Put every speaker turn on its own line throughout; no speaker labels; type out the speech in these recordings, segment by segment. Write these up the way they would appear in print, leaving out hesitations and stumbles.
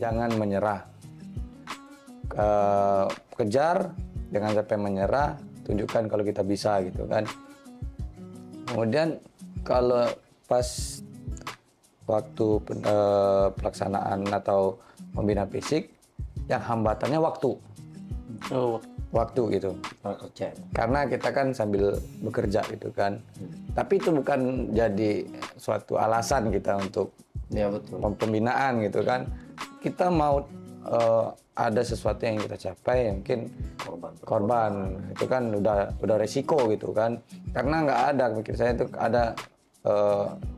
jangan menyerah. Kejar, jangan sampai menyerah, tunjukkan kalau kita bisa gitu kan. Kemudian kalau pas waktu pelaksanaan atau pembinaan fisik, yang hambatannya waktu. Waktu gitu. Karena kita kan sambil bekerja gitu kan. Tapi itu bukan jadi suatu alasan kita untuk pembinaan gitu kan. Kita mau ada sesuatu yang kita capai, mungkin korban itu kan udah resiko gitu kan. Karena nggak ada, pikir saya itu ada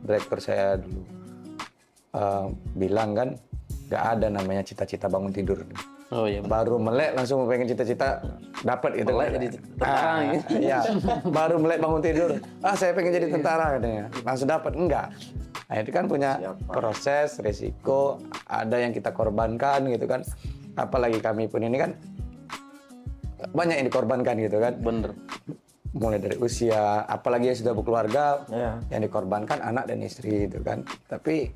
direktur saya dulu bilang kan, nggak ada namanya cita-cita bangun tidur. Baru melek langsung pengen cita-cita dapat gitu.
Melek jadi tentara gitu.
Iya, baru melek bangun tidur. Saya pengen jadi tentara katanya. Langsung dapat, enggak. Nah, itu kan punya proses, resiko, ada yang kita korbankan gitu kan. Apalagi kami pun ini kan banyak yang dikorbankan gitu kan.
Bener.
Mulai dari usia, apalagi yang sudah berkeluarga, yang dikorbankan anak dan istri itu kan. Tapi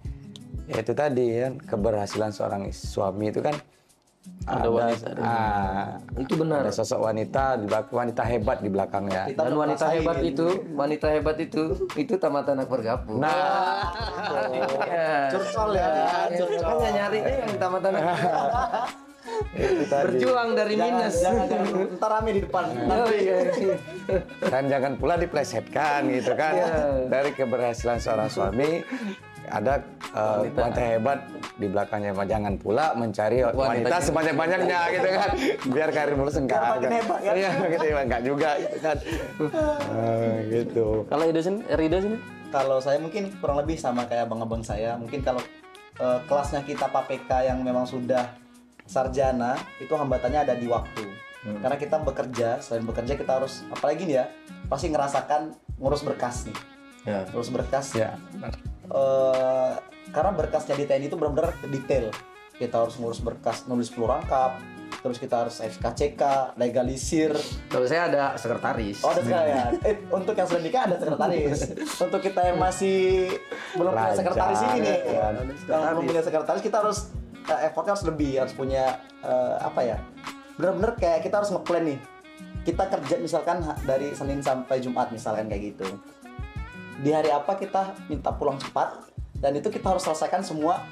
ya itu tadi kan, keberhasilan seorang suami itu kan
ada wanita. Itu benar.
Ada sosok wanita wanita hebat di belakangnya.
Dan wanita hebat itu tamat anak bergabung.
Nah,
curcol ya.
Curcolnya nyarinya yang tamat anak berjuang dari minus.
Jangan ntar rame di depan.
Dan jangan pula diplesetkan gitu kan. Dari keberhasilan seorang suami ada wanita hebat di belakangnya. Jangan pula mencari wanita sebanyak-banyaknya gitu kan. Biar karir mulus enggak. Iya, gitu enggak juga gitu kan. Gitu.
Kalau Rido sini?
Kalau saya mungkin kurang lebih sama kayak abang-abang saya. Mungkin kalau kelasnya kita PAPK yang memang sudah sarjana, itu hambatannya ada di waktu. Karena kita bekerja, selain bekerja kita harus, apalagi nih ya, pasti ngerasakan ngurus berkas nih. Ngurus berkas.
Ya, benar.
Karena berkasnya di TNI itu benar-benar detail. Kita harus ngurus berkas, nulis perlu rangkap, terus kita harus SKCK, legalisir.
Kalau saya ada sekretaris.
Oh, ada sekalian. Untuk yang sudah nikah ada sekretaris. Untuk kita yang masih belum punya sekretaris ini nih, yang belum punya sekretaris, kita harus effortnya harus lebih, harus punya benar-benar kayak kita harus ngeplan nih. Kita kerja misalkan dari Senin sampai Jumat misalkan kayak gitu. Di hari apa kita minta pulang cepat, dan itu kita harus selesaikan semua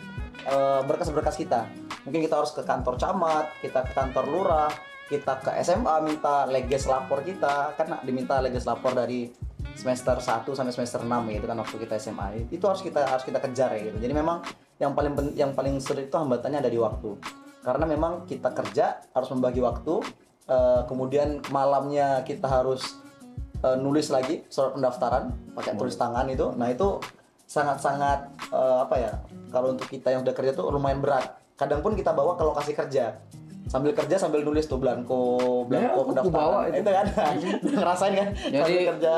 berkas-berkas kita. Mungkin kita harus ke kantor camat, kita ke kantor lurah, kita ke SMA minta leges lapor kita, kan diminta leges lapor dari semester 1 sampai semester 6 gitu kan waktu kita SMA. Itu harus kita kejar ya gitu. Jadi memang yang paling sulit itu hambatannya ada di waktu. Karena memang kita kerja harus membagi waktu, kemudian malamnya kita harus nulis lagi surat pendaftaran pakai tulis tangan itu. Nah, itu sangat-sangat kalau untuk kita yang udah kerja tuh lumayan berat. Kadang pun kita bawa ke lokasi kerja. Sambil kerja sambil nulis tuh blanko pendaftaran. Itu kan. Ngerasain kan?
Jadi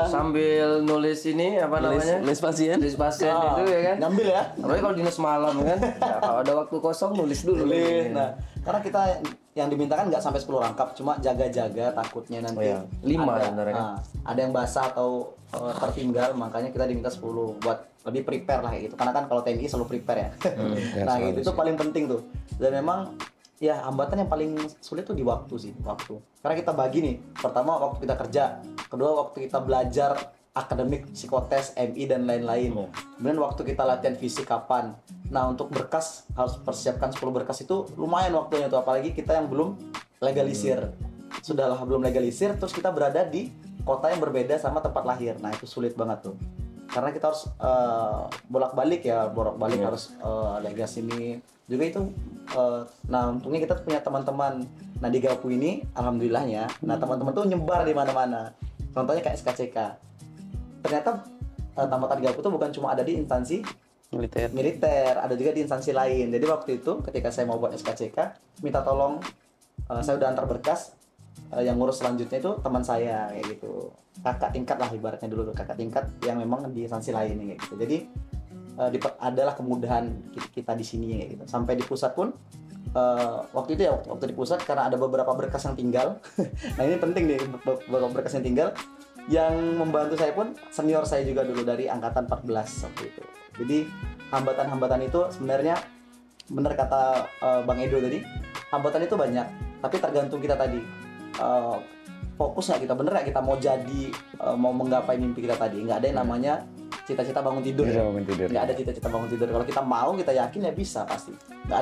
sambil nulis ini
Nulis pasien
itu ya kan.
Ngambil ya.
Apalagi kalau dinas malam kan. Ya, kalau ada waktu kosong nulis dulu.
Nah, karena kita yang dimintakan nggak sampai 10 rangkap, cuma jaga-jaga takutnya nanti
5 sebenarnya.
Ada yang basah atau tertinggal, makanya kita diminta 10 buat lebih prepare lah gitu. Karena kan kalau TNI selalu prepare ya. Nah, itu paling penting tuh. Dan memang ya hambatan yang paling sulit tuh di waktu sih, waktu. Karena kita bagi nih, pertama waktu kita kerja, kedua waktu kita belajar akademik, psikotes, MI dan lain-lain. Kemudian waktu kita latihan fisik kapan. Nah, untuk berkas harus persiapkan 10 berkas itu lumayan waktunya tuh, apalagi kita yang belum legalisir. Sudahlah belum legalisir, terus kita berada di kota yang berbeda sama tempat lahir. Nah, itu sulit banget tuh. Karena kita harus bolak-balik harus legas ini. Juga itu nah untungnya kita punya teman-teman. Nah, di Gapu ini alhamdulillahnya, nah teman-teman tuh nyebar di mana-mana. Contohnya kayak SKCK. Ternyata tamatan Gapu tuh bukan cuma ada di instansi militer, ada juga di instansi lain. Jadi waktu itu ketika saya mau buat SKCK, minta tolong, saya udah antar berkas, yang ngurus selanjutnya itu teman saya kayak gitu, kakak tingkat lah ibaratnya dulu tuh, kakak tingkat yang memang di instansi lain kayak gitu. Jadi adalah kemudahan kita di sini kayak gitu. Sampai di pusat pun waktu itu ya, waktu di pusat karena ada beberapa berkas yang tinggal. Nah, ini penting nih, beberapa berkas yang tinggal. Yang membantu saya pun senior saya juga dulu dari angkatan 14 waktu itu. Jadi hambatan-hambatan itu sebenarnya bener kata Bang Edo tadi, hambatan itu banyak, tapi tergantung kita tadi. Fokus nggak kita, bener nggak kita mau jadi, mau menggapai mimpi kita tadi. Nggak ada yang namanya cita-cita bangun tidur.
Bisa
Ya?
bangun tidur.
Nggak ada cita-cita bangun tidur. Kalau kita mau, kita yakin ya bisa pasti. Nggak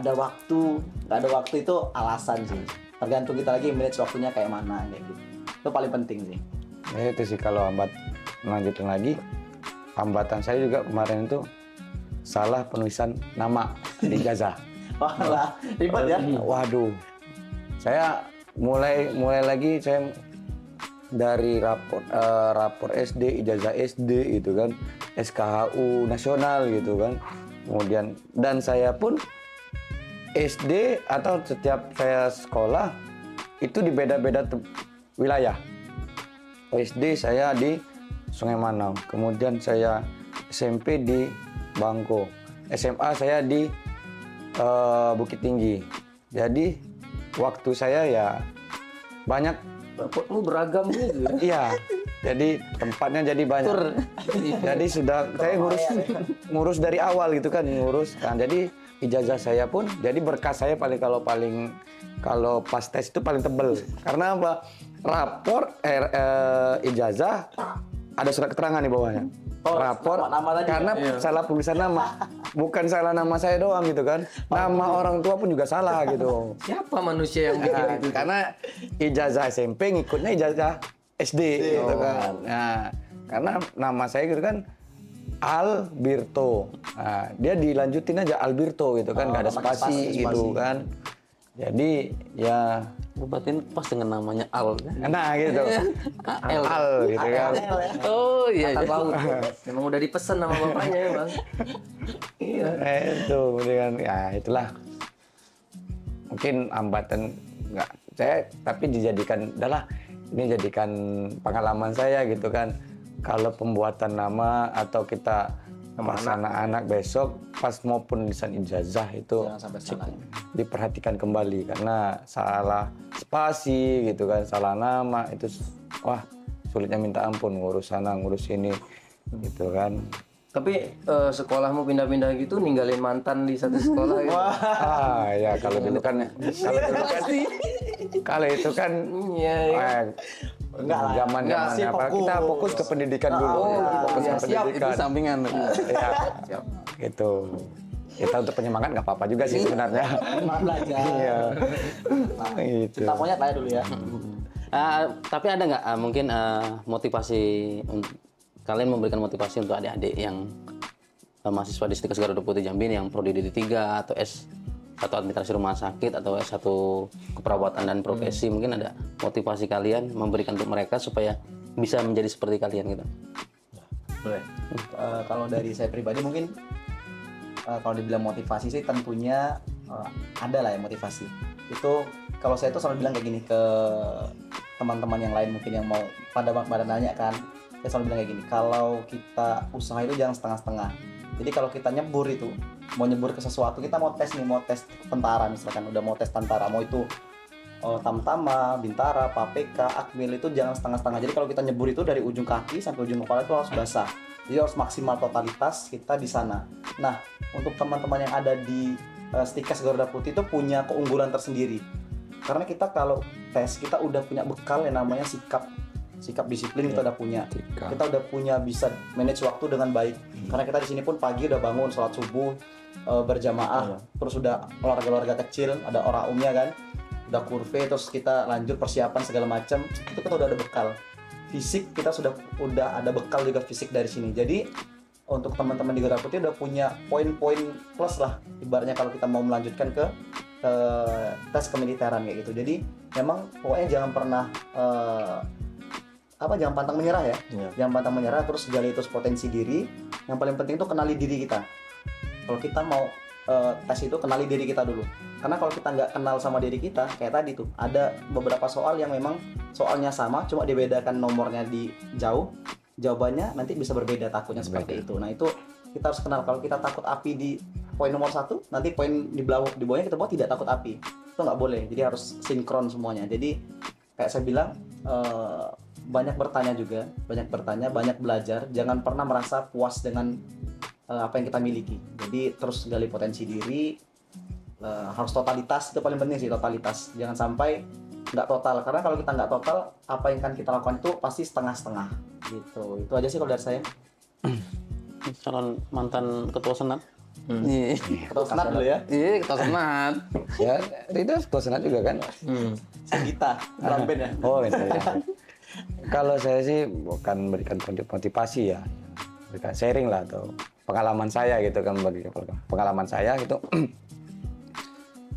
ada waktu itu alasan sih. Tergantung kita lagi manage waktunya kayak mana kayak gitu. Itu paling penting sih.
Ya itu sih, kalau lanjutin lagi, hambatan saya juga kemarin itu salah penulisan nama di ijazah.
Wah lah, ribet ya.
Waduh, saya mulai lagi, saya dari rapor SD, ijazah SD gitu kan, SKHU nasional gitu kan. Kemudian dan saya pun SD atau setiap saya sekolah itu di beda-beda wilayah. SD saya di Sungai Manau, kemudian saya SMP di Bangko, SMA saya di Bukit Tinggi. Jadi waktu saya ya banyak.
Rapotmu beragam gitu ya.
Iya, jadi tempatnya jadi banyak. Jadi sudah saya ngurus dari awal gitu kan, ngurus kan. Jadi ijazah saya pun, jadi berkas saya kalau pas tes itu paling tebel. Karena apa? Rapor ijazah ada surat keterangan di bawahnya. Rapor
nama tadi.
karena salah penulisan nama. Bukan salah nama saya doang gitu kan. Nama orang tua pun juga salah gitu.
Siapa manusia yang bikin itu?
Karena ijazah SMP ngikutnya ijazah SD gitu kan. Nah, karena nama saya gitu kan Albirto. Nah, dia dilanjutin aja Albirto gitu kan, nggak ada spasi gitu kan. Jadi ya
Berarti pas dengan namanya Al.
nah gitu. Al gitu kan.
Oh iya.
Laut. Memang udah dipesan sama bapaknya ya bang. Iya.
Itu kemudian ya itulah. Mungkin hambatan nggak saya, tapi dijadikan adalah ini jadikan pengalaman saya gitu kan. Kalau pembuatan nama atau kita sama anak-anak besok pas mau penulisan ijazah itu
Jangan sampai salah.
diperhatikan kembali, karena salah spasi gitu kan, salah nama itu wah sulitnya minta ampun, ngurus sana ngurus ini gitu kan.
Tapi sekolahmu pindah-pindah gitu, ninggalin mantan di satu sekolah gitu.
Ya kalau dulu kan kalau itu kan
Iya.
Enggak lah.
zaman
Enggak,
apa, kita fokus ke pendidikan dulu. Fokus ke
Siap, itu
pendidikan.
sampingan.
Ya, gitu. Kita untuk penyemangat nggak apa-apa juga sih sebenarnya.
Semangat belajar.
Iya. Gitu.
Kita monyet lah ya dulu ya.
Tapi ada nggak mungkin motivasi kalian memberikan motivasi untuk adik-adik yang mahasiswa di Stikes Garuda Putih Jambi yang prodi D3 atau S1 administrasi rumah sakit atau S1 keperawatan dan profesi, mungkin ada motivasi kalian memberikan untuk mereka supaya bisa menjadi seperti kalian gitu?
Boleh. Kalau dari saya pribadi mungkin kalau dibilang motivasi sih tentunya ada lah ya motivasi. Itu kalau saya tuh selalu bilang kayak gini ke teman-teman yang lain mungkin yang mau pada nanya kan, saya selalu bilang kayak gini, kalau kita usaha itu jangan setengah-setengah. Jadi kalau kita nyebur itu, mau nyebur ke sesuatu, kita mau tes nih, mau tes tentara misalkan, udah mau tes tentara, mau itu Tamtama, Bintara, PAPK, Akmil, itu jangan setengah-setengah. Jadi kalau kita nyebur itu dari ujung kaki sampai ujung kepala itu harus basah. Jadi harus maksimal totalitas kita di sana. Nah, untuk teman-teman yang ada di Stikes Garuda Putih itu punya keunggulan tersendiri. Karena kita kalau tes, kita udah punya bekal yang namanya sikap disiplin, kita udah punya. Kita udah punya bisa manage waktu dengan baik. Karena kita di sini pun pagi udah bangun sholat subuh berjamaah, terus udah olahraga kecil, ada oraumnya kan, udah kurve, terus kita lanjut persiapan segala macam. Itu kita udah ada bekal. Fisik kita udah ada bekal juga fisik dari sini. Jadi untuk teman-teman di Garuda Putih udah punya poin-poin plus lah, ibaratnya kalau kita mau melanjutkan ke tes kemiliteran kayak gitu. Jadi memang pokoknya jangan pernah jangan pantang menyerah ya. Jangan pantang menyerah, terus gali terus potensi diri. Yang paling penting itu kenali diri kita. Kalau kita mau tes itu, kenali diri kita dulu. Karena kalau kita nggak kenal sama diri kita, kayak tadi tuh ada beberapa soal yang memang soalnya sama, cuma dibedakan nomornya di jauh, jawabannya nanti bisa berbeda, takutnya seperti itu. Nah itu kita harus kenal. Kalau kita takut api di poin nomor 1, nanti poin di bawahnya kita buat tidak takut api, itu nggak boleh. Jadi harus sinkron semuanya. Jadi kayak saya bilang, banyak bertanya juga, banyak belajar. Jangan pernah merasa puas dengan apa yang kita miliki. Jadi terus gali potensi diri, harus totalitas, itu paling penting sih, totalitas. Jangan sampai nggak total, karena kalau kita nggak total, apa yang kan kita lakukan itu pasti setengah-setengah gitu. Itu aja sih kalau dari saya.
Calon mantan ketua senat. Iya.
Ketua senat dulu ya.
Iya, ketua senat.
Ya, itu ketua senat juga kan.
Kita drum band ya.
Oh, itu ya. Kalau saya sih bukan memberikan motivasi ya, berikan sharing lah atau pengalaman saya gitu kan, bagi pengalaman saya gitu.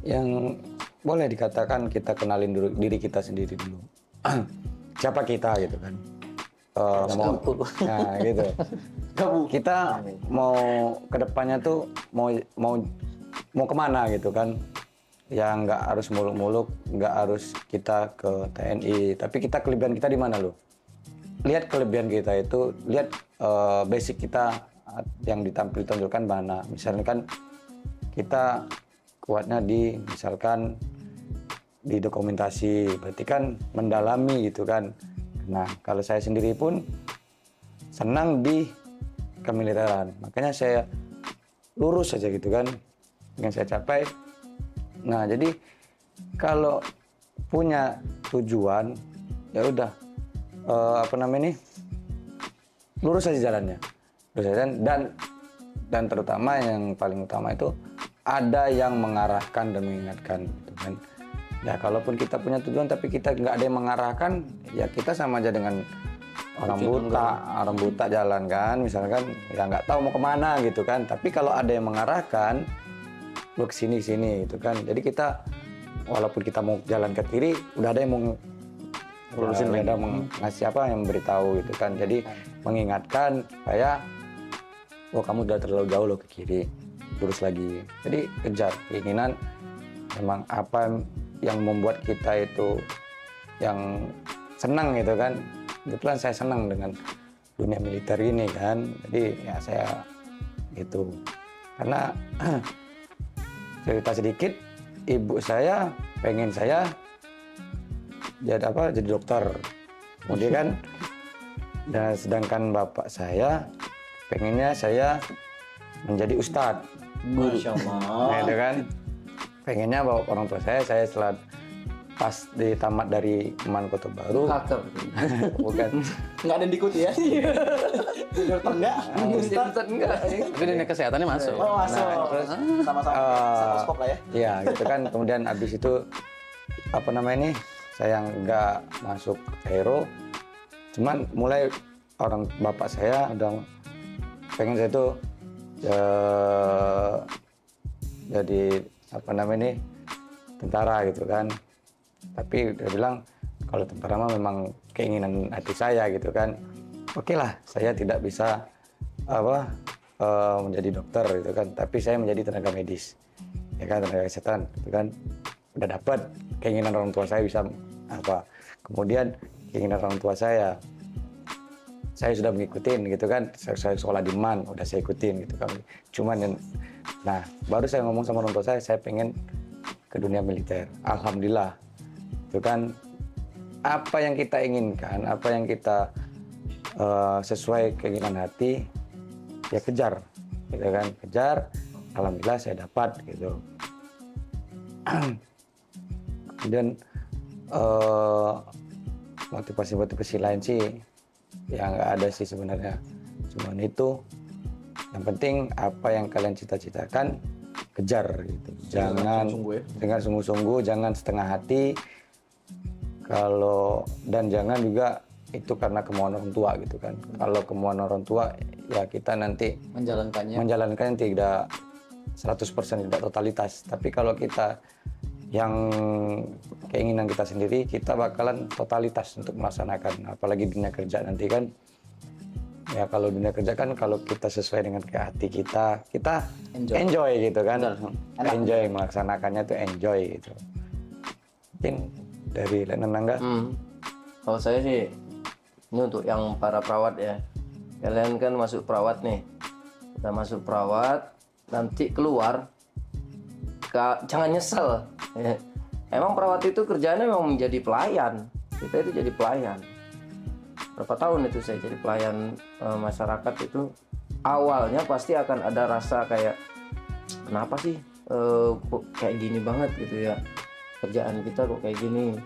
Yang boleh dikatakan kita kenalin dulu diri kita sendiri dulu. Siapa kita gitu kan. Nah gitu. Kita mau kedepannya tuh mau kemana gitu kan. Ya nggak harus muluk-muluk, nggak harus kita ke TNI, tapi kita kelebihan kita di mana loh? Lihat kelebihan kita itu, lihat basic kita yang ditonjolkan mana. Misalnya kan kita kuatnya misalkan di dokumentasi, berarti kan mendalami gitu kan. Nah kalau saya sendiri pun senang di kemiliteran, makanya saya lurus saja gitu kan, yang saya capai. Nah jadi kalau punya tujuan ya udah lurus saja jalannya, dan terutama yang paling utama itu ada yang mengarahkan dan mengingatkan gitu kan. Ya kalaupun kita punya tujuan tapi kita nggak ada yang mengarahkan, ya kita sama aja dengan orang buta jalan kan, misalkan ya nggak tahu mau kemana gitu kan. Tapi kalau ada yang mengarahkan, lu kesini gitu kan. Jadi kita walaupun kita mau jalan ke kiri, udah ada yang mau lulusin, ada ngasih apa yang memberitahu gitu kan. Jadi mengingatkan supaya kamu udah terlalu jauh lo ke kiri, lurus lagi. Jadi kejar keinginan, memang apa yang membuat kita itu yang senang gitu kan. Kebetulan saya senang dengan dunia militer ini kan, jadi ya saya gitu. Karena cerita sedikit, ibu saya pengen saya jadi dokter, kemudian kan, dan sedangkan bapak saya pengennya saya menjadi ustadz, guru.
Masya Allah.
Nah, itu kan pengennya bawa orang tua saya setelah pas ditamat dari Keman Kota Baru.
Hacker.
Bukan.
Nggak ada yang diikuti ya? Dokter enggak?
Ustaz enggak.
Tapi dunia kesehatannya masuk.
Oh masuk.
Nah, terus,
sama-sama skop lah ya.
Iya gitu kan. Kemudian abis itu saya nggak masuk Aero. Cuman mulai orang bapak saya udah pengen saya tuh jadi tentara gitu kan. Tapi dia bilang kalau tentara mah memang keinginan hati saya gitu kan. Oke lah, saya tidak bisa menjadi dokter gitu kan, tapi saya menjadi tenaga medis ya kan, tenaga kesehatan gitu kan. Udah dapat keinginan orang tua saya bisa kemudian keinginan orang tua saya sudah mengikuti gitu kan. Saya sekolah di MAN udah saya ikutin gitu kan. Cuman nah baru saya ngomong sama orang tua saya pengen ke dunia militer. Alhamdulillah itu kan, apa yang kita inginkan, apa yang kita sesuai keinginan hati ya kejar gitu kan, kejar. Alhamdulillah saya dapat gitu. Kemudian motivasi lain sih ya nggak ada sih sebenarnya, cuman itu yang penting apa yang kalian cita-citakan kejar gitu, jangan dengan sungguh-sungguh, jangan setengah hati. Dan jangan juga itu karena kemauan orang tua gitu kan. Kalau kemauan orang tua ya kita nanti menjalankannya tidak 100%, tidak totalitas. Tapi kalau kita yang keinginan kita sendiri, kita bakalan totalitas untuk melaksanakan. Apalagi dunia kerja nanti kan. Ya kalau dunia kerja kan kalau kita sesuai dengan hati kita enjoy gitu kan. Enjoy melaksanakannya tuh enjoy gitu. Mungkin dari Lenang.
Kalau saya sih ini untuk yang para perawat ya. Kalian kan masuk perawat nih. Udah masuk perawat, nanti keluar jangan nyesel. Ya. Emang perawat itu kerjanya memang menjadi pelayan. Kita itu jadi pelayan. Berapa tahun itu saya jadi pelayan masyarakat itu awalnya pasti akan ada rasa kayak kenapa sih kok kayak gini banget gitu ya, kerjaan kita kok kayak gini,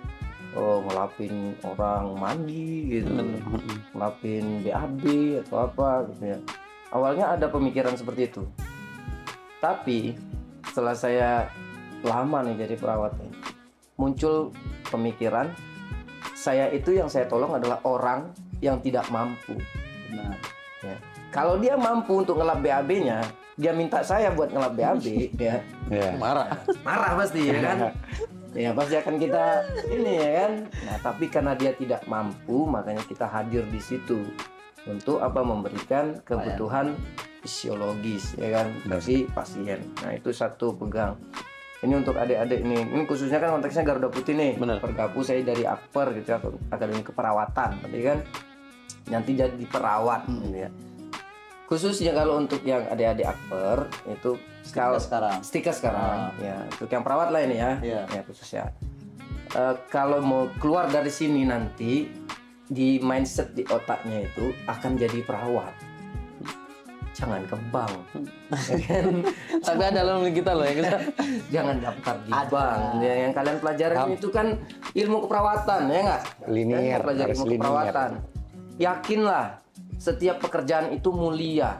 ngelapin orang mandi gitu, ngelapin BAB atau apa gitu ya. Awalnya ada pemikiran seperti itu, tapi setelah saya lama nih jadi perawat nih, muncul pemikiran saya itu yang saya tolong adalah orang yang tidak mampu.
Benar.
Ya. Kalau dia mampu untuk ngelap BAB-nya, dia minta saya buat ngelap BAB, ya
Marah.
marah pasti ya kan. Ya pasti akan kita ini ya kan. Nah tapi karena dia tidak mampu, makanya kita hadir di situ untuk apa, memberikan kebutuhan fisiologis ya kan bagi pasien. Nah itu satu pegang. Ini untuk adik-adik ini khususnya kan konteksnya Garuda Putih nih.
Benar.
Pergapu saya dari Akper gitu ya, Akademi Keperawatan, berarti kan nanti jadi perawat gitu ya. Khususnya kalau untuk yang adik-adik Akper itu stiker sekarang ya, untuk yang perawat lah ini ya, ya khususnya. Kalau mau keluar dari sini nanti di mindset di otaknya itu akan jadi perawat, jangan ke bank.
Tapi ada dalam kita loh yang kita.
Jangan daftar di bank. Yang kalian pelajarin itu kan ilmu keperawatan ya nggak?
Linear,
Pelajari
harus
ilmu
linear.
keperawatan. Yakinlah setiap pekerjaan itu mulia.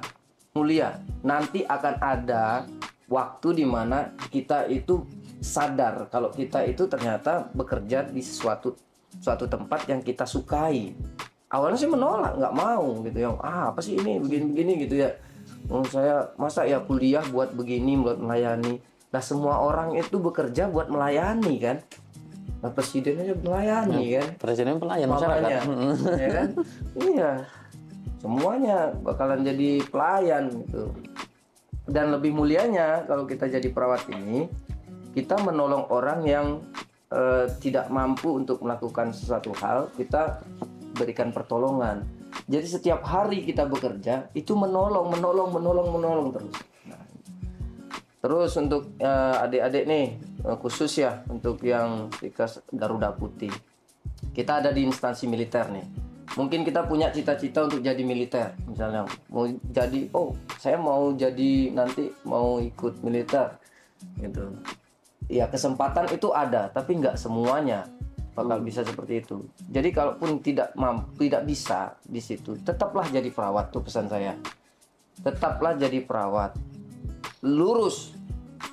Nanti akan ada waktu di mana kita itu sadar kalau kita itu ternyata bekerja di suatu tempat yang kita sukai. Awalnya sih menolak, nggak mau gitu ya. Apa sih ini begini-begini gitu ya. Saya masa ya kuliah buat begini, buat melayani. Nah semua orang itu bekerja buat melayani kan. Nah presiden aja melayani kan.
Presiden pelayan masyarakat.
Ya kan? Iya. Semuanya bakalan jadi pelayan gitu. Dan lebih mulianya kalau kita jadi perawat ini, kita menolong orang yang tidak mampu untuk melakukan sesuatu hal, kita berikan pertolongan. Jadi setiap hari kita bekerja itu menolong terus. Nah, terus untuk adik-adik nih khusus ya untuk yang Stikas Garuda Putih, kita ada di instansi militer nih. Mungkin kita punya cita-cita untuk jadi militer, misalnya mau jadi, saya mau jadi nanti mau ikut militer, gitu. Ya kesempatan itu ada, tapi nggak semuanya bakal bisa seperti itu. Jadi kalaupun tidak bisa di situ, tetaplah jadi perawat tuh pesan saya. Tetaplah jadi perawat, lurus.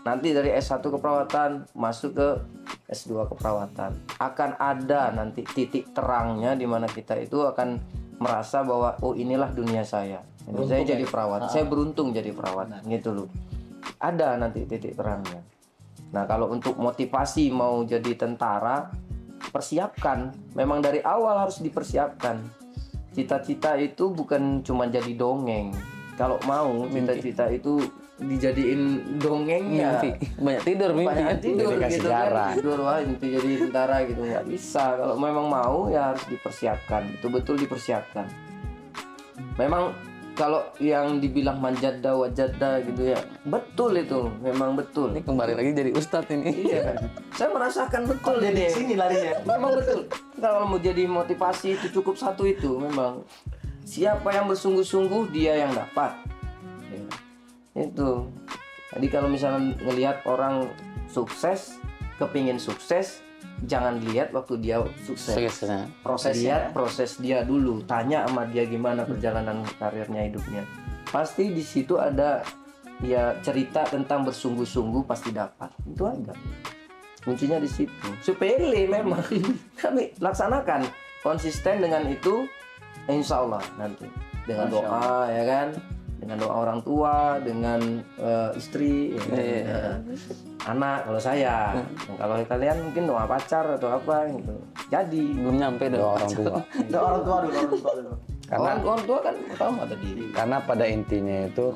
Nanti dari S1 keperawatan masuk ke S2 keperawatan. Akan ada nanti titik terangnya di mana kita itu akan merasa bahwa inilah dunia saya. Saya jadi perawat. Saya beruntung jadi perawat. Gitu loh. Ada nanti titik terangnya. Nah, kalau untuk motivasi mau jadi tentara, persiapkan. Memang dari awal harus dipersiapkan. Cita-cita itu bukan cuma jadi dongeng. Kalau mau cita-cita itu dijadiin dongeng ya
banyak tidur
banyak tidur gitu
sejarah.
kan, tidur itu jadi tentara gitu, nggak bisa. Kalau memang mau ya harus dipersiapkan, betul-betul dipersiapkan. Memang kalau yang dibilang manjada wajada gitu ya, betul itu, memang betul.
Ini kembali lagi jadi ustadz ini.
Iya, saya merasakan betul ini.
Sini larinya.
Memang betul. Kalau mau jadi motivasi itu cukup satu itu, memang siapa yang bersungguh-sungguh dia yang dapat. Ya. Itu. Jadi kalau misalnya ngelihat orang sukses, kepingin sukses, jangan lihat waktu dia sukses. Lihat proses dia dulu. Tanya sama dia gimana perjalanan karirnya, hidupnya. Pasti di situ ada ya cerita tentang bersungguh-sungguh, pasti dapat. Itu aja. Kuncinya di situ. Sepele memang. Kami laksanakan konsisten dengan itu, insya Allah nanti dengan doa ya kan. Dengan doa orang tua, dengan istri, anak kalau saya. Kalau kalian mungkin doa pacar atau apa gitu. Jadi
Belum nyampe
Doa orang tua.
Doa orang tua dulu.
Karena
orang tua kan pertama tadi.
Karena pada intinya itu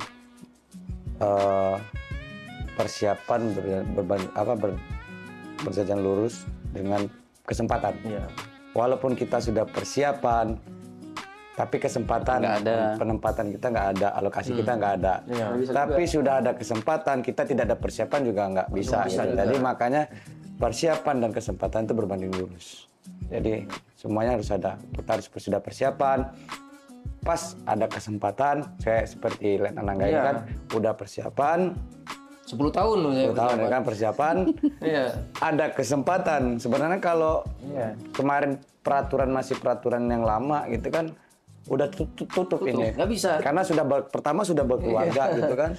persiapan berjalan lurus dengan kesempatan.
Iya.
Walaupun kita sudah persiapan, tapi kesempatan
Nggak ada.
penempatan kita nggak ada, alokasi kita nggak ada.
Iya.
Tapi sudah ada kesempatan, kita tidak ada persiapan juga nggak bisa.
bisa
gitu.
juga.
Jadi makanya persiapan dan kesempatan itu berbanding lurus. Jadi semuanya harus ada. Kita harus sudah persiapan, pas ada kesempatan, saya seperti Letnan Angga ini kan udah persiapan
10 tahun loh saya
10 tahun ya kan persiapan.
Iya.
Ada kesempatan. Sebenarnya kalau kemarin peraturan masih peraturan yang lama gitu kan udah tutup ini.
Nggak bisa.
Karena pertama sudah berkeluarga gitu kan.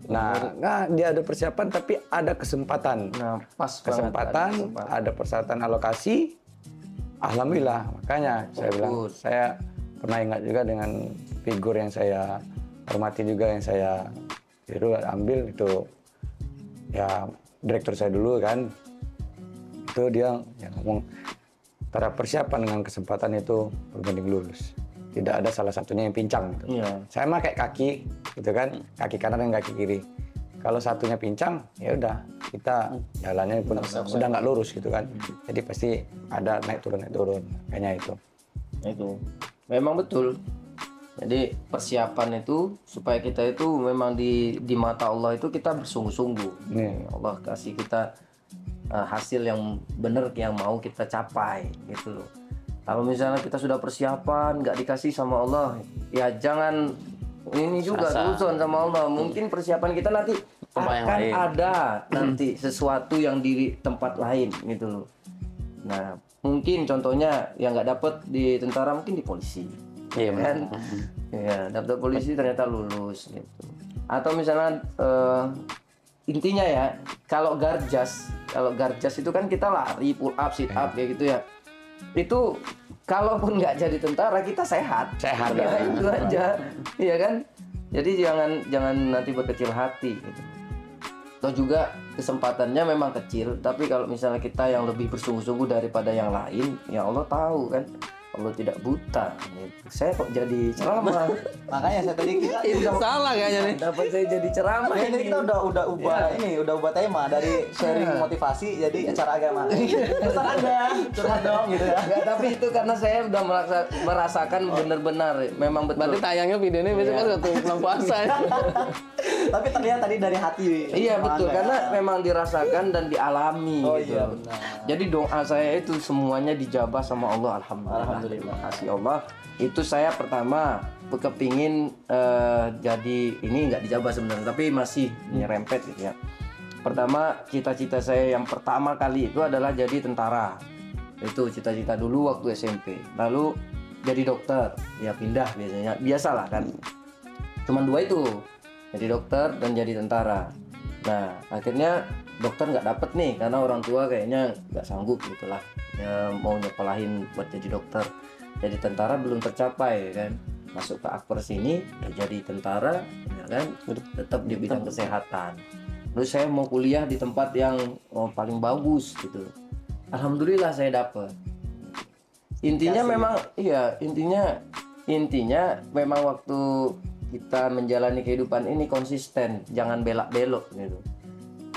Nah, dia ada persiapan tapi ada kesempatan.
Nah, pas
Kesempatan, ada persyaratan alokasi. Alhamdulillah, makanya saya bilang saya pernah ingat juga dengan figur yang saya hormati juga yang saya tiru ambil itu ya direktur saya dulu kan. Itu dia yang ngomong antara persiapan dengan kesempatan itu berbanding lurus. Tidak ada salah satunya yang pincang gitu. Saya mah kayak kaki gitu kan, kaki kanan dan kaki kiri. Kalau satunya pincang, ya udah kita jalannya pun udah nggak lurus gitu kan. Jadi pasti ada naik turun, kayaknya itu.
Itu memang betul. Jadi persiapan itu supaya kita itu memang di mata Allah itu kita bersungguh-sungguh. Allah kasih kita hasil yang benar yang mau kita capai gitu loh. Kalau misalnya kita sudah persiapan nggak dikasih sama Allah, ya jangan ini juga susun sama Allah. Mungkin persiapan kita nanti akan ada nanti sesuatu yang di tempat lain gitu loh. Nah mungkin contohnya yang nggak dapet di tentara mungkin di polisi, kan? Ya dapet polisi ternyata lulus gitu. Atau misalnya intinya ya kalau garjas itu kan kita lari, pull up, sit up kayak gitu ya. Itu kalaupun nggak jadi tentara kita sehat ya, itu aja iya kan. Jadi jangan nanti berkecil hati gitu. Atau juga kesempatannya memang kecil, tapi kalau misalnya kita yang lebih bersungguh-sungguh daripada yang lain, ya Allah tahu kan, Allah tidak buta gitu. Saya kok jadi ceramah.
Makanya saya tadi kita
Salah kayaknya nih.
dapat saya jadi ceramah
ini kita udah ubah tema dari sharing motivasi jadi acara agama. Ustaz Anda curhat dong gitu ya.
Enggak, tapi itu karena saya udah merasakan benar-benar memang betul.
Berarti tayangnya videonya besok kan waktu bulan puasa ya.
Tapi terlihat tadi dari hati.
Iya betul, karena memang dirasakan dan dialami gitu.
Iya benar.
Jadi doa saya itu semuanya dijabah sama Allah. Alhamdulillah. Terima kasih Allah. Itu saya pertama kepingin jadi ini nggak dijabah sebenarnya, tapi masih nyerempet gitu ya. Pertama cita-cita saya yang pertama kali itu adalah jadi tentara. Itu cita-cita dulu waktu SMP. Lalu jadi dokter, ya pindah biasanya. Biasalah kan. Cuman dua itu. Jadi dokter dan jadi tentara. Nah akhirnya dokter nggak dapet nih karena orang tua kayaknya nggak sanggup gitulah ya, mau nyekolahin buat jadi dokter. Jadi tentara belum tercapai kan, masuk ke Akper sini udah jadi tentara ya kan, tetap di bidang kesehatan. Terus saya mau kuliah di tempat yang paling bagus gitu. Alhamdulillah saya dapet. Intinya memang iya, intinya memang waktu kita menjalani kehidupan ini konsisten, jangan belak-belok gitu.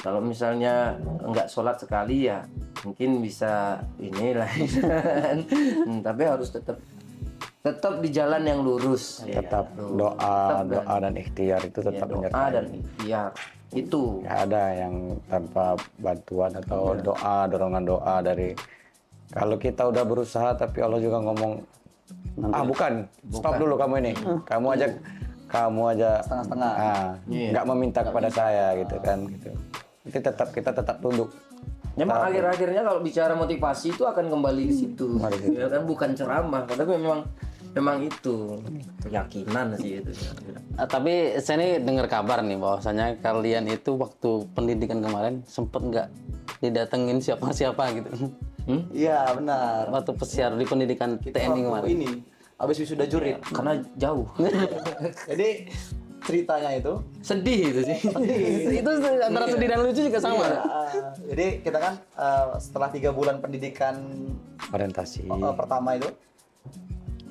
Kalau misalnya nggak sholat sekali ya mungkin bisa inilah, tapi harus tetap di jalan yang lurus.
Tetap doa dan ikhtiar itu tetap menyertai.
Doa dan ikhtiar itu.
Nggak ada yang tanpa bantuan atau dorongan doa dari. Kalau kita udah berusaha tapi Allah juga ngomong, bukan, stop dulu kamu ini, kamu aja
setengah-setengah.
Nggak meminta kepada saya gitu kan gitu. Itu kita tetap tunduk.
Memang akhir-akhirnya kalau bicara motivasi itu akan kembali ke situ. Ya kan bukan ceramah, tapi memang itu keyakinan sih itu.
Tapi saya ini dengar kabar nih bahwasanya kalian itu waktu pendidikan kemarin sempet nggak didatengin siapa-siapa gitu.
Iya benar.
Waktu pesiar di pendidikan TNI kemarin.
Ini habis wisuda jurid
Karena jauh.
jadi ceritanya itu
Sedih itu sih.
Itu antara sedih dan lucu juga sama.
jadi kita kan setelah 3 bulan pendidikan
Orientasi.
pertama itu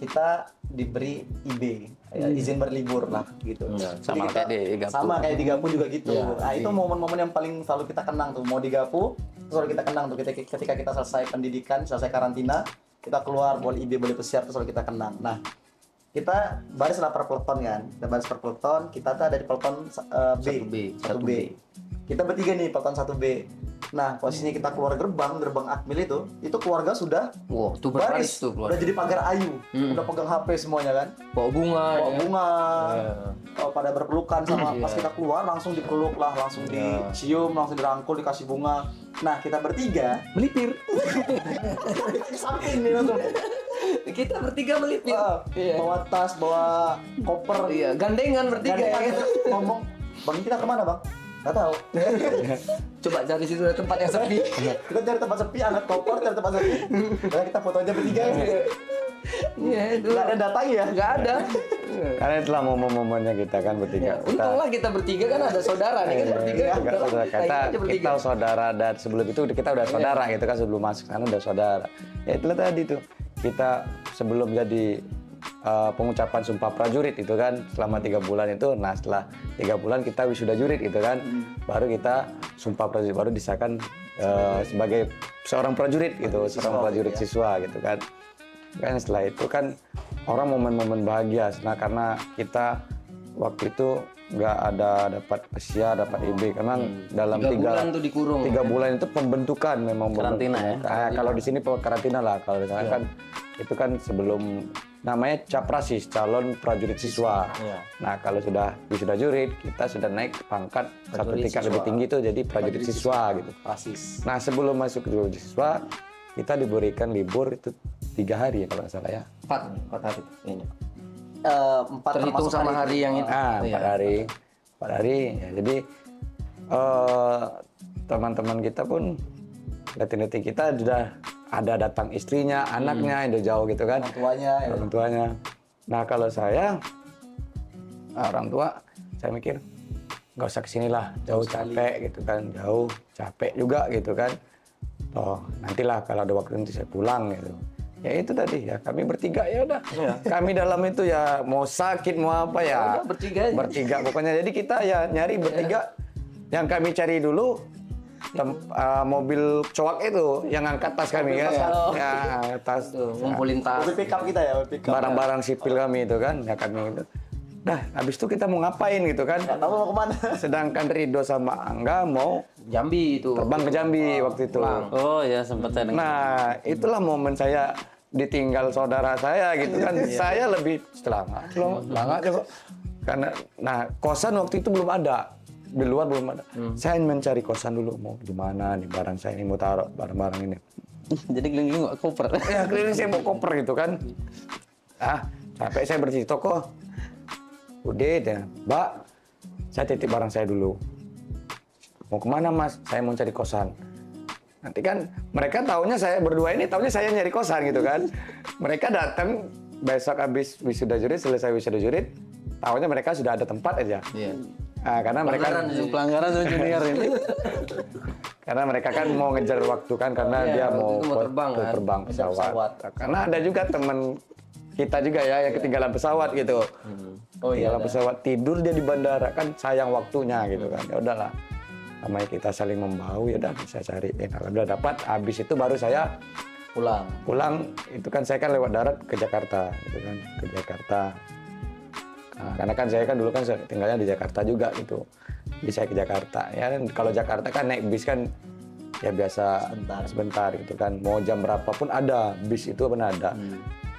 kita diberi IB ya, izin berlibur lah gitu.
Sama
Jadi kita-
kayak di Gapu.
sama kayak di Gapu juga gitu. Nah itu momen-momen yang paling selalu kita kenang tuh, mau di Gapu selalu kita kenang tuh ketika kita selesai pendidikan, selesai karantina, kita keluar boleh IB boleh pesiar tuh selalu kita kenang. Nah kita baris lah per peleton kan, kita baris per peleton, kita tuh ada di peleton B. 1B. Kita bertiga nih peleton 1B. Nah, posisinya kita keluar gerbang Akmil itu keluarga sudah
Wah, tuh berbaris tuh keluar.
udah jadi pagar ayu, udah pegang HP semuanya kan,
Bawa bunga.
bawa
ya.
bunga, pada berpelukan sama pas kita keluar langsung dipeluk lah, langsung dicium, langsung dirangkul, dikasih bunga. Nah, kita bertiga melipir. Kita ke samping nih langsung.
Kita bertiga melipir.
Bawa tas, bawa koper.
Iya, gandengan bertiga.
Gandengan
ya.
gitu. Ngomong, "Bang, kita kemana, Bang?" Nggak tahu.
Coba cari situ ada tempat yang sepi.
Kita cari tempat sepi, angkat koper, cari tempat sepi. Nah, kita foto aja bertiga ya.
Iya, itu.
Nggak ada datanya ya?
Nggak ada.
Karena itulah momen-momennya kita kan bertiga.
Untunglah kita bertiga kan ada saudara nih kan bertiga.
Saudara kita saudara, dan sebelum itu kita udah saudara gitu kan, sebelum masuk sana udah saudara. Ya itulah tadi tuh, kita sebelum jadi pengucapan sumpah prajurit itu kan selama 3 bulan itu. Nah, setelah 3 bulan kita wisuda jurit gitu kan, baru kita sumpah prajurit, baru disahkan sebagai seorang prajurit gitu, seorang prajurit siswa gitu kan. Kan setelah itu kan orang momen-momen bahagia. Nah, karena kita waktu itu nggak ada dapat Asia, dapat IB karena dalam
3 bulan tuh dikurung.
3 bulan itu pembentukan memang
Karantina ya?
Kalau di sini karantina lah, kalau di sana kan itu kan sebelum namanya caprasis, calon prajurit siswa. Nah, kalau sudah wisuda jurit kita sudah naik pangkat satu tingkat lebih tinggi itu jadi prajurit siswa gitu.
Prasis.
Nah, sebelum masuk ke prajurit siswa kita diberikan libur itu 3 hari ya kalau nggak salah ya.
4 hari ini.
4
Terhitung
termasuk
sama hari yang itu.
4 hari. 4 hari ya. Jadi teman-teman kita pun letih-letih kita sudah ada datang istrinya, anaknya yang udah jauh gitu kan.
orang tuanya. Ya.
Orang tuanya. Nah, kalau saya orang tua, saya mikir nggak usah kesini lah, jauh capek gitu kan, jauh capek juga gitu kan. Toh nantilah kalau ada waktu nanti saya pulang gitu. Ya itu tadi ya, kami bertiga ya udah. Kami dalam itu ya mau sakit mau apa ya.
Udah, bertiga aja.
Bertiga pokoknya. Jadi kita ya nyari bertiga. Yang kami cari dulu mobil cowok itu yang angkat tas kami kan. Ya, tas
Ngumpulin tas.
Mobil pick up kita ya, mobil pick up.
barang-barang sipil kami itu kan, ya kami itu. Nah, habis itu kita mau ngapain gitu kan?
Nggak tahu mau kemana.
Sedangkan Rido sama Angga mau
Jambi itu.
terbang ke Jambi waktu itu.
Oh ya, sempat saya dengar.
Nah, itulah momen saya ditinggal saudara saya gitu kan. Saya lebih setelah coba. Karena kosan waktu itu belum ada. Di luar belum ada. Saya mencari kosan dulu, mau di mana nih barang saya ini mau taruh barang-barang ini.
Jadi keliling-keliling bawa koper.
Ya, keliling saya mau koper gitu kan. Capek saya bersih toko. Udah, Mbak, saya titip barang saya dulu. Mau kemana, Mas? Saya mau cari kosan. Nanti kan mereka taunya saya berdua ini, taunya saya nyari kosan gitu kan. Mereka datang besok habis wisuda jurit, selesai wisuda jurit, taunya mereka sudah ada tempat aja.
Iya.
Karena mereka
Pelanggaran sama junior ini.
karena mereka kan mau ngejar waktu kan, karena dia mau terbang pesawat. Karena ada juga teman kita juga ya yang ketinggalan pesawat gitu.
Oh iya.
Ketinggalan pesawat, tidur dia di bandara kan, sayang waktunya gitu kan. Ya udahlah. Namanya kita saling membahu, ya udah bisa cariin. Alhamdulillah dapat. Habis itu baru saya pulang. Itu kan saya kan lewat darat ke Jakarta gitu kan, ke Jakarta. Nah, karena kan saya kan dulu kan tinggalnya di Jakarta juga gitu. Jadi saya ke Jakarta. Ya kalau Jakarta kan naik bis kan ya biasa sebentar gitu kan. Mau jam berapapun ada, bis itu pun ada.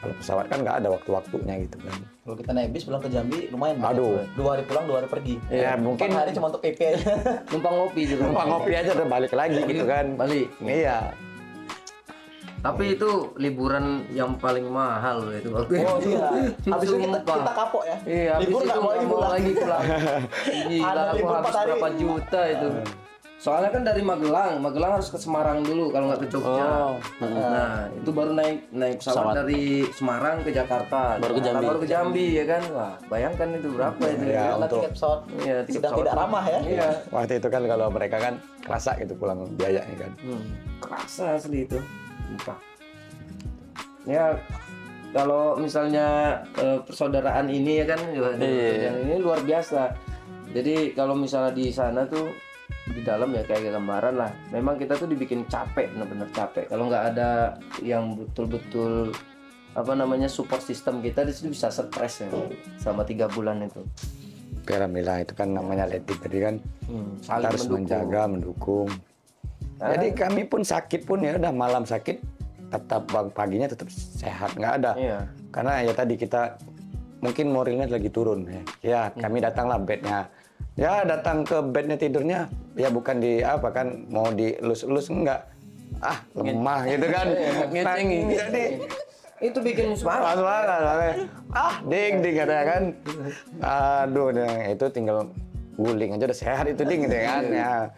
Kalau pesawat kan nggak ada waktu-waktunya gitu kan.
Kalau kita naik bis pulang ke Jambi lumayan.
Aduh.
2 hari pulang, 2 hari pergi.
Ya mungkin
4 hari cuma untuk PP aja.
Numpang ngopi juga.
numpang ngopi aja udah balik lagi gitu kan.
Balik.
Iya.
Tapi itu liburan yang paling mahal loh itu waktu
Oh iya. Habis itu kita
Sumpah.
kapok ya.
Iya, habis
libur
itu
nggak mau lagi pulang.
Gila,
Ada
aku
libur
habis
4 hari.
berapa juta itu. Soalnya kan dari Magelang harus ke Semarang dulu kalau nggak ke Jogja. Nah, itu baru naik pesawat dari Semarang ke Jakarta.
Baru ke Jambi.
Baru ke Jambi ya kan. Wah, bayangkan itu berapa itu
Ya,
Karena
untuk
tiket pesawat
Iya, tiket
sedang
pesawat.
tidak ramah ya.
Iya.
waktu itu kan kalau mereka kan kerasa gitu pulang biayanya kan.
Kerasa asli itu. Sumpah. Ya kalau misalnya persaudaraan ini ya kan yang ini luar biasa. Jadi kalau misalnya di sana tuh di dalam ya kayak gambaran lah. Memang kita tuh dibikin capek, benar-benar capek. Kalau nggak ada yang betul-betul support system kita di situ bisa stres ya selama 3 bulan itu.
Alhamdulillah itu kan namanya letih tadi kan. Kita
Saling
harus
mendukung.
menjaga, mendukung. Jadi kami pun sakit pun ya udah malam sakit, tetap paginya tetap sehat, nggak ada.
Iya.
Karena ya tadi kita mungkin moralnya lagi turun ya. Ya kami datanglah bednya. Ya datang ke bednya tidurnya ya bukan di apa kan mau dielus-elus enggak. Ah lemah gitu kan.
Ngecengi.
Jadi
Itu bikin semangat.
ding katanya kan. Aduh, itu tinggal guling aja udah sehat itu ding gitu kan. Ya,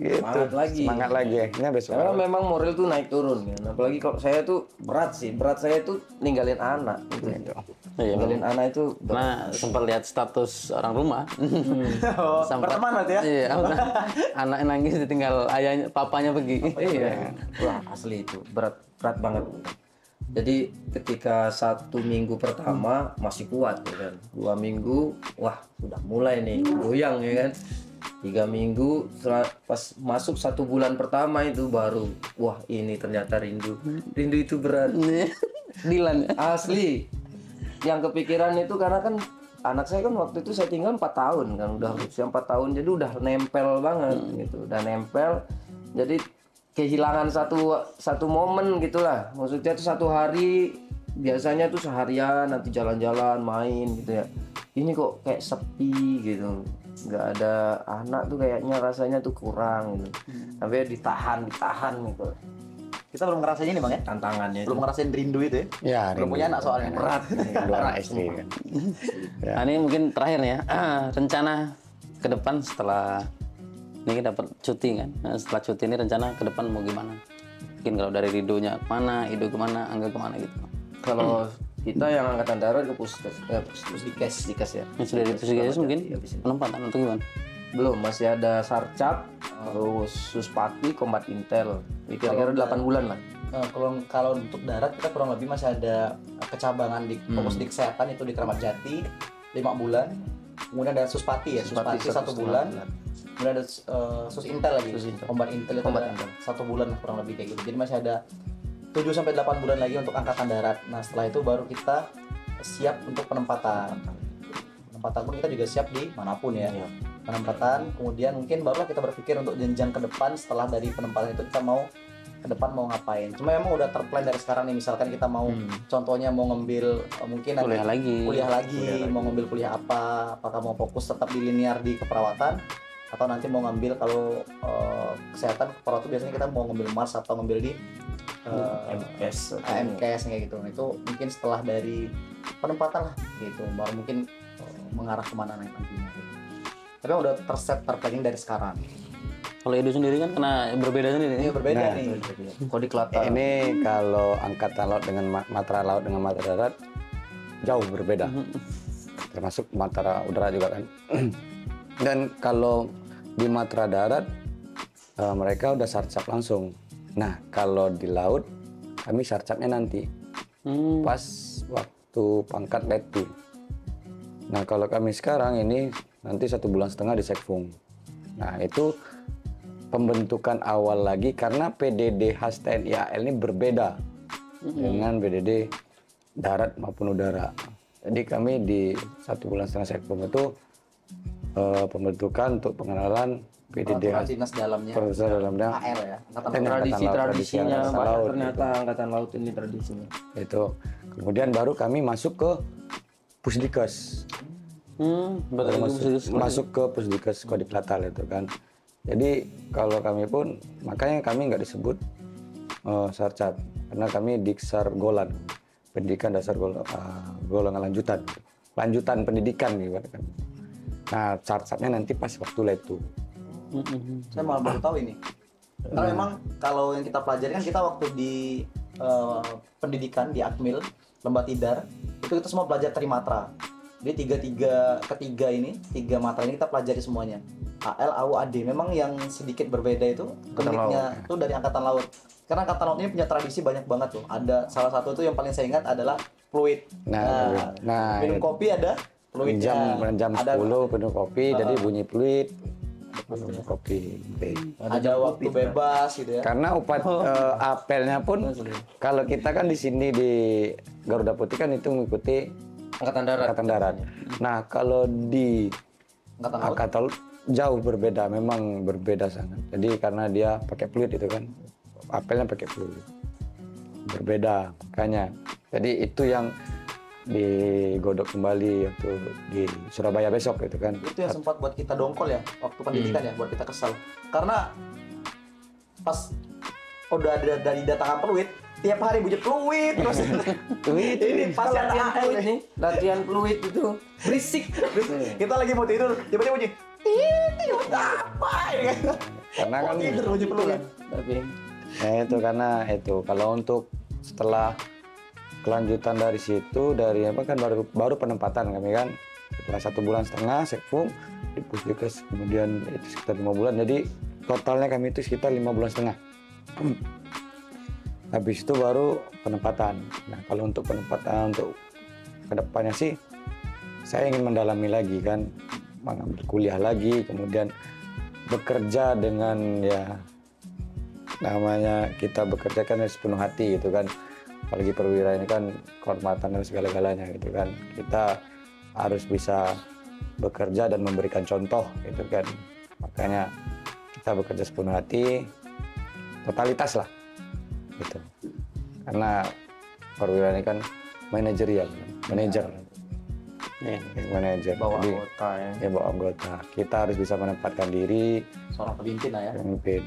gitu. Semangat lagi. Akhirnya besok.
Karena memang moral tuh naik turun kan. Apalagi kalau saya tuh berat saya tuh ninggalin anak gitu.
Iya,
Ninggalin anak itu
Nah, sempat lihat status orang rumah.
Berteman nanti ya.
Iya, anaknya nangis ditinggal ayahnya, papanya pergi.
iya. Wah, asli itu berat banget. Jadi ketika 1 minggu pertama masih kuat ya kan. 2 minggu wah sudah mulai nih goyang ya kan. 3 minggu pas masuk 1 bulan pertama itu baru wah ini ternyata rindu itu berat.
Dilan.
Asli. Yang kepikiran itu karena kan anak saya kan waktu itu saya tinggal 4 tahun kan, udah usia 4 tahun jadi udah nempel banget gitu, udah nempel. Jadi kehilangan satu momen gitulah. Maksudnya tuh 1 hari biasanya tuh seharian nanti jalan-jalan main gitu ya. Ini kok kayak sepi gitu. Nggak ada anak tuh kayaknya rasanya tuh kurang gitu. Tapi ditahan gitu.
Kita belum ngerasain ini Bang ya.
Tantangannya
Belum ngerasain rindu itu ya.
Ya,
Belum punya anak soalnya.
berat.
dua anak istri kan.
Nah, ini mungkin terakhir nih ya. Rencana ke depan setelah ini dapat cuti kan. Nah, setelah cuti ini rencana ke depan mau gimana? Mungkin kalau dari Ridonya kemana, Ido kemana, Angga kemana gitu.
Kalau kita yang angkatan darat ke Pusdikes ya.
Yang sudah di Puskesmas mungkin penempatan atau gimana?
Belum, masih ada Sarcap, terus Suspati, Kombat Intel. Kira-kira 8 bulan lah.
Nah, kalau untuk darat kita kurang lebih masih ada kecabangan di fokus di kesehatan itu di Keramat Jati 5 bulan. Kemudian ada Suspati 1 bulan. Kemudian ada Sus Intel lagi. Kombat Intel itu
Kombat
ada
Intel.
1 bulan kurang lebih kayak gitu. Jadi masih ada 7 sampai 8 bulan lagi untuk angkatan darat. Nah, setelah itu baru kita siap untuk penempatan. Penempatan pun kita juga siap di manapun ya. Penempatan, kemudian mungkin barulah kita berpikir untuk jenjang ke depan setelah dari penempatan itu kita mau ke depan mau ngapain. Cuma emang udah terplan dari sekarang nih, misalkan kita mau contohnya mau ngambil mungkin nanti kuliah lagi, mau ngambil kuliah apakah mau fokus tetap di linear di keperawatan atau nanti mau ngambil kalau kesehatan keperawatan biasanya kita mau ngambil Mars atau ngambil di AMKS kayak gitu. Nah, itu mungkin setelah dari penempatan lah gitu, baru mungkin mengarah kemana nantinya gitu. Tapi udah terplanning dari sekarang.
Kalau Edo sendiri kan kena berbeda sendiri.
Ini berbeda
Nah,
nih.
Kok di Kelatan?
Ini kalau angkatan laut dengan matra laut dengan matra darat jauh berbeda. Termasuk matra udara juga kan. Dan kalau di matra darat mereka udah sarcap langsung. Nah, kalau di laut kami sarcapnya nanti. Pas waktu pangkat lettu. Nah, kalau kami sekarang ini nanti 1,5 bulan di Sekfung. Nah, itu pembentukan awal lagi karena PDD khas TNI AL ini berbeda dengan PDD darat maupun udara. Jadi kami di 1,5 bulan Sekfung itu pembentukan untuk pengenalan PDD khas
dinas dalamnya.
dalamnya
AL ya.
Tradisi-tradisinya
Angkatan
banyak
Laut,
ternyata angkatan laut ini tradisinya.
itu. Kemudian baru kami masuk ke Pusdikes. Masuk ke Pusdikes Kodim Latal itu kan. Jadi kalau kami pun makanya kami nggak disebut sarcap karena kami Diksar Golan, pendidikan dasar golongan lanjutan pendidikan gitu kan. Nah sarcapnya nanti pas waktu letu.
Saya malah baru tahu ini. Karena memang kalau yang kita pelajari kan kita waktu di pendidikan di Akmil Lembah Tidar itu kita semua belajar trimatra. Jadi ketiga matra ini kita pelajari semuanya. AL, AU, AD. Memang yang sedikit berbeda itu uniknya itu dari angkatan laut. Karena angkatan laut ini punya tradisi banyak banget tuh. Ada salah satu itu yang paling saya ingat adalah fluid.
Nah,
minum kopi ada fluidnya.
jam 10 minum kopi, jadi bunyi fluid. Minum kopi.
Ada waktu bebas gitu ya.
Karena apelnya pun kalau kita kan di sini di Garuda Putih kan itu mengikuti
Angkatan darat.
Nah, kalau di angkatan jauh berbeda, memang berbeda sangat. Jadi karena dia pakai fluid itu kan, apelnya pakai fluid, berbeda makanya. Jadi itu yang digodok kembali untuk di Surabaya besok gitu kan.
Itu yang sempat buat kita dongkol ya waktu pendidikan ya, buat kita kesal. Karena pas udah ada dari datangkan peluit, tiap hari bunyi peluit terus. Ini pas
latihan
AL
fluid nih, latihan fluid itu berisik.
kita lagi mau tidur, tiba-tiba bunyi apa ya?
Karena kan
Tidur bunyi peluit.
Tapi
itu karena itu kalau untuk setelah kelanjutan dari situ, dari apa kan baru penempatan kami kan setelah 1,5 bulan sekfung di Puskes, kemudian itu sekitar 5 bulan, jadi totalnya kami itu sekitar 5,5 bulan. Habis itu baru penempatan. Nah kalau untuk penempatan untuk kedepannya sih saya ingin mendalami lagi kan, mengambil kuliah lagi, kemudian bekerja dengan ya namanya kita bekerja kan dari sepenuh hati gitu kan. Apalagi perwira ini kan kehormatan dan segala-galanya gitu kan. Kita harus bisa bekerja dan memberikan contoh gitu kan. Makanya kita bekerja sepenuh hati, totalitas lah gitu. Karena perwira ini kan manajerial, manajer. Manajer.
bawa
Jadi,
anggota ya.
ya bawa anggota. Kita harus bisa menempatkan diri,
Seorang pemimpin lah ya.
pemimpin.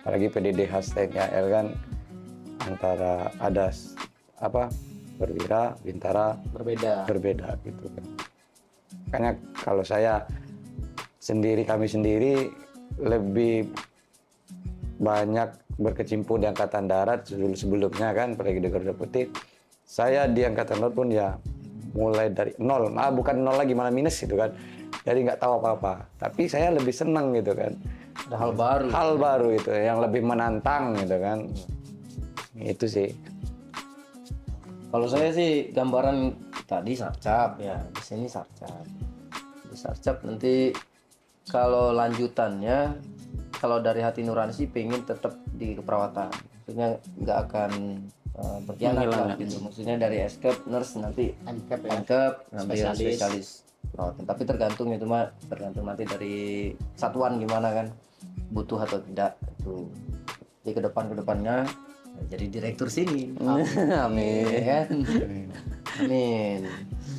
Apalagi PDD hashtag AL kan antara ada apa perwira, bintara berbeda gitu kan. Makanya kalau saya sendiri, kami sendiri lebih banyak berkecimpung di Angkatan Darat sebelumnya kan, apalagi di Garuda Putih. Saya di Angkatan Darat pun ya mulai dari nol, bukan nol lagi, malah minus gitu kan. Jadi nggak tahu apa-apa. Tapi saya lebih senang gitu kan.
Ada hal baru.
Hal baru itu yang lebih menantang gitu kan. Itu sih.
Kalau saya sih gambaran tadi sarcap ya, di sini sarcap. Di sarcap nanti kalau lanjutannya, kalau dari hati nurani sih pengen tetap di keperawatan. Maksudnya nggak akan berkhianat lah gitu. Maksudnya dari escape nurse nanti
MCAP ya.
angkep ngambil spesialis perawatan. Tapi tergantung itu mah, tergantung nanti dari satuan gimana kan, butuh atau tidak itu. Di kedepannya jadi direktur sini. Amin. Ya kan? Amin.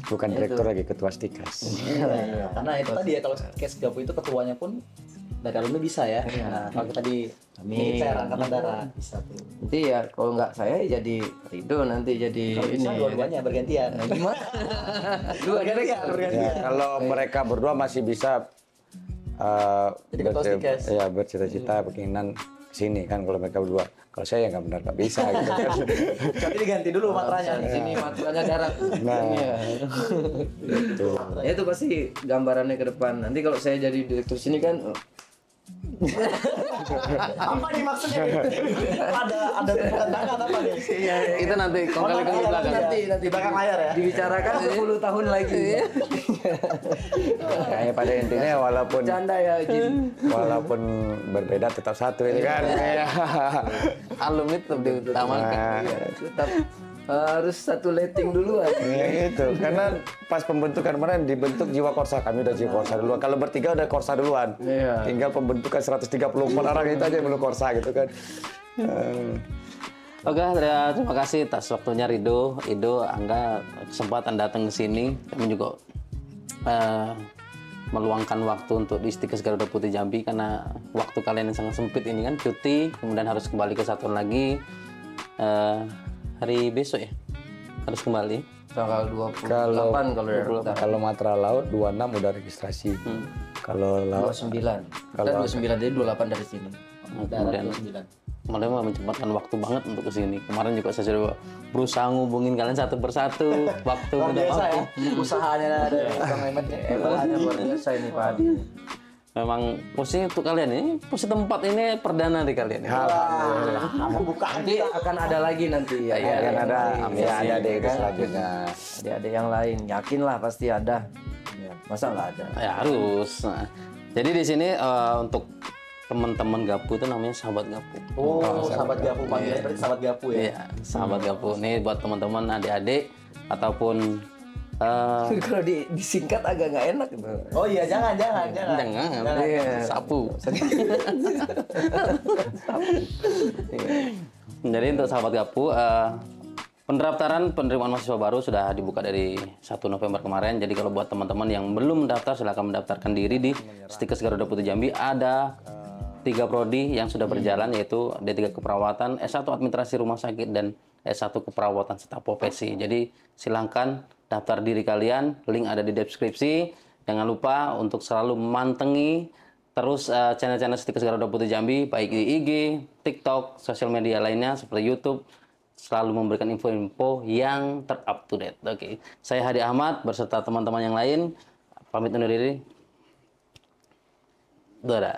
Bukan direktur lagi, ketua Stikas.
Iya, karena itu tadi ya, kalau case Gapu itu ketuanya pun dari alumni bisa ya. Nah, kalau kita di militer Angkatan Darat bisa tuh.
Nanti ya kalau nggak saya jadi Rido, nanti jadi
Kalau
ini.
bisa dua-duanya bergantian.
Gimana?
Ya, kalau mereka berdua masih bisa
Jadi ketua Stikas.
ya bercita-cita keinginan sini kan, kalau mereka berdua. Kalau saya ya nggak benar nggak bisa gitu kan.
Tapi diganti dulu matranya.
Di sini matranya darat.
Nah.
Iya. Ya itu pasti gambarannya ke depan. Nanti kalau saya jadi direktur sini kan
Apa nih maksudnya? Ada tepukan tangan apa nih?
Itu nanti kongkali ke belakang.
nanti
Di belakang layar ya.
dibicarakan 10 tahun lagi.
Ya, pada intinya walaupun
Canda ya Jin.
walaupun berbeda tetap satu ini kan. Ya.
Alumni tetap diutamakan.
Nah,
Tetap harus satu letting dulu aja.
ya gitu. Karena pas pembentukan kemarin dibentuk jiwa korsa, kami udah jiwa korsa duluan. Kalau bertiga udah korsa duluan.
Iya.
Tinggal pembentukan 134 orang itu aja yang belum korsa gitu kan.
Oke, terima kasih atas waktunya Rido, Ido, Angga, kesempatan datang ke sini. Kami juga meluangkan waktu untuk di Stikas Garuda Putih Jambi karena waktu kalian yang sangat sempit ini kan, cuti, kemudian harus kembali ke satuan lagi hari besok ya, harus kembali.
Tanggal 28 kalau ya.
Kalau Matra Laut 26 udah registrasi. Kalau laut
29. Kita 29 jadi 28 dari sini.
Kemudian kemarin menyempatkan waktu banget untuk kesini. Kemarin juga saya sudah berusaha ngubungin kalian satu persatu. Waktu
Luar
udah
biasa ya.
waktu.
Usahanya ada Bang Mehmet.
Usahanya luar biasa ini Pak Adi.
Memang posisi untuk kalian ini, posisi tempat ini perdana di kalian.
Aku buka.
Nanti akan ada lagi nanti ya.
kan ada, ya ada deh itu
Kan?
selanjutnya.
Ada yang lain, yakinlah pasti ada. Ya, masa nggak ada?
Ya harus. Nah, jadi di sini untuk teman-teman Gapu itu namanya sahabat Gapu.
Oh, sahabat Gapu panggilan berarti sahabat Gapu ya.
Iya, sahabat Gapu. Ini buat teman-teman adik-adik ataupun
Kalau disingkat agak nggak enak gitu.
Oh iya, jangan.
Jangan. Sapu. Jadi untuk sahabat Gapu, pendaftaran penerimaan mahasiswa baru sudah dibuka dari 1 November kemarin. Jadi kalau buat teman-teman yang belum mendaftar, silakan mendaftarkan diri di Stikes Garuda Putih Jambi. Ada 3 prodi yang sudah berjalan, yaitu D3 Keperawatan, S1 Administrasi Rumah Sakit, dan S1 Keperawatan serta Profesi. Jadi silahkan daftar diri kalian, link ada di deskripsi. Jangan lupa untuk selalu mantengi terus channel-channel Stikes Garuda Putih Jambi, baik di IG, TikTok, sosial media lainnya seperti YouTube, selalu memberikan info-info yang ter-up to date. Oke, saya Hadi Ahmad beserta teman-teman yang lain pamit undur diri. Dadah.